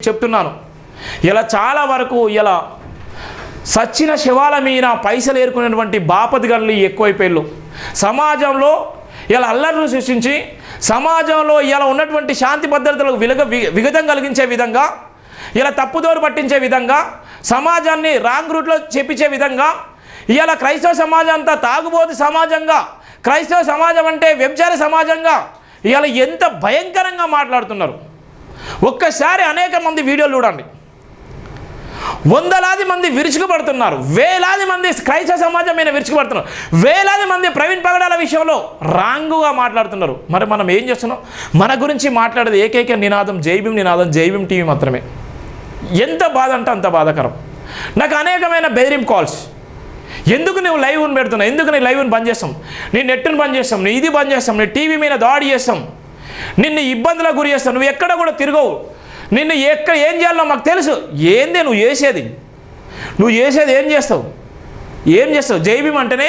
చెప్తున్నాను. ఇలా చాలా వరకు ఇలా సచ్చిన శవాల మీద పైసలు ఏరుకునేటువంటి బాపతి గల్లి ఎక్కువైపోయారు. సమాజంలో ఇలా అల్లర్లు సృష్టించి సమాజంలో ఇలా ఉన్నటువంటి శాంతి భద్రతలకు విఘాతం కలిగించే విధంగా, ఇలా తప్పుదోరు పట్టించే విధంగా, సమాజాన్ని రాంగ్ రూట్లో చెప్పించే విధంగా, ఇలా క్రైస్తవ సమాజం అంతా తాగుబోతు సమాజంగా, క్రైస్తవ సమాజం అంటే వ్యభిచార సమాజంగా ఇలా ఎంత భయంకరంగా మాట్లాడుతున్నారు. ఒక్కసారి అనేక మంది వీడియోలు చూడండి. వందలాది మంది విరుచుకుపడుతున్నారు, వేలాది మంది క్రైస్తవ సమాజం మీద విరుచుకుపడుతున్నారు, వేలాది మంది ప్రవీణ్ పగడాల విషయంలో రాంగుగా మాట్లాడుతున్నారు. మరి మనం ఏం చేస్తున్నాం? మన గురించి మాట్లాడేది ఏకైక నినాదం జైభీం నినాదం, జైభీం టీవీ మాత్రమే. ఎంత బాధ అంటే అంత బాధాకరం. నాకు అనేకమైన బెదిరింపు కాల్స్, ఎందుకు నువ్వు లైవ్ని పెడుతున్నావు, ఎందుకు నీ లైవ్ని బంద్ చేస్తాం, నీ నెట్ను బంద్ చేస్తాం, నీ ఇది బంద్ చేస్తాం, నీ టీవీ మీద దాడి చేస్తాం, నిన్ను ఇబ్బందులకు గురి చేస్తాం, నువ్వు ఎక్కడ కూడా తిరగవు, నిన్ను ఎక్కడ ఏం చేయాలో మాకు తెలుసు. ఏందే నువ్వు చేసేది? నువ్వు చేసేది ఏం చేస్తావు? ఏం చేస్తావు? జైభీం అంటేనే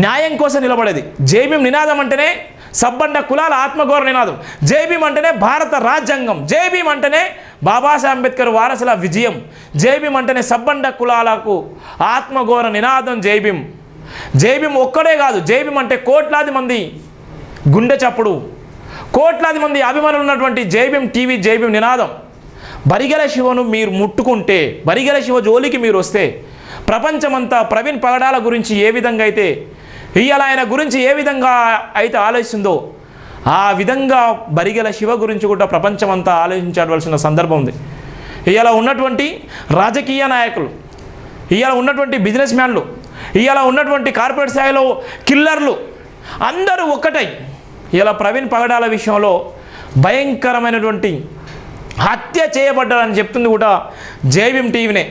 న్యాయం కోసం నిలబడేది. జైభీం నినాదం అంటేనే సబ్బండ కులాల ఆత్మగౌరవ నినాదం. జైభీం అంటేనే భారత రాజ్యాంగం. జైభీం అంటేనే బాబాసాహెబ్ అంబేద్కర్ వారసుల విజయం. జైభీం అంటేనే సబ్బండ కులాలకు ఆత్మగౌరవ నినాదం జైభీం. జైభీం ఒక్కడే కాదు, జైభీం అంటే కోట్లాది మంది గుండె చప్పుడు, కోట్లాది మంది అభిమానులు ఉన్నటువంటి జైభీం టీవీ, జైభీం నినాదం. బరిగెల శివను మీరు ముట్టుకుంటే, బరిగెల శివ జోలికి మీరు వస్తే ప్రపంచమంతా ప్రవీణ్ పగడాల గురించి ఏ విధంగా అయితే ఇవాళ ఆయన గురించి ఏ విధంగా అయితే ఆలోచిస్తుందో ఆ విధంగా బరిగెల శివ గురించి కూడా ప్రపంచమంతా ఆలోచించవలసిన సందర్భం ఉంది. ఇవాళ ఉన్నటువంటి రాజకీయ నాయకులు, ఇవాళ ఉన్నటువంటి బిజినెస్ మ్యాన్లు, ఇవాళ ఉన్నటువంటి కార్పొరేట్ స్థాయిలో కిల్లర్లు అందరూ ఒక్కటై ఇలా ప్రవీణ్ పగడాల విషయంలో భయంకరమైనటువంటి హత్య చేయబడ్డారని చెప్తుంది కూడా జైభీం టీవీనే.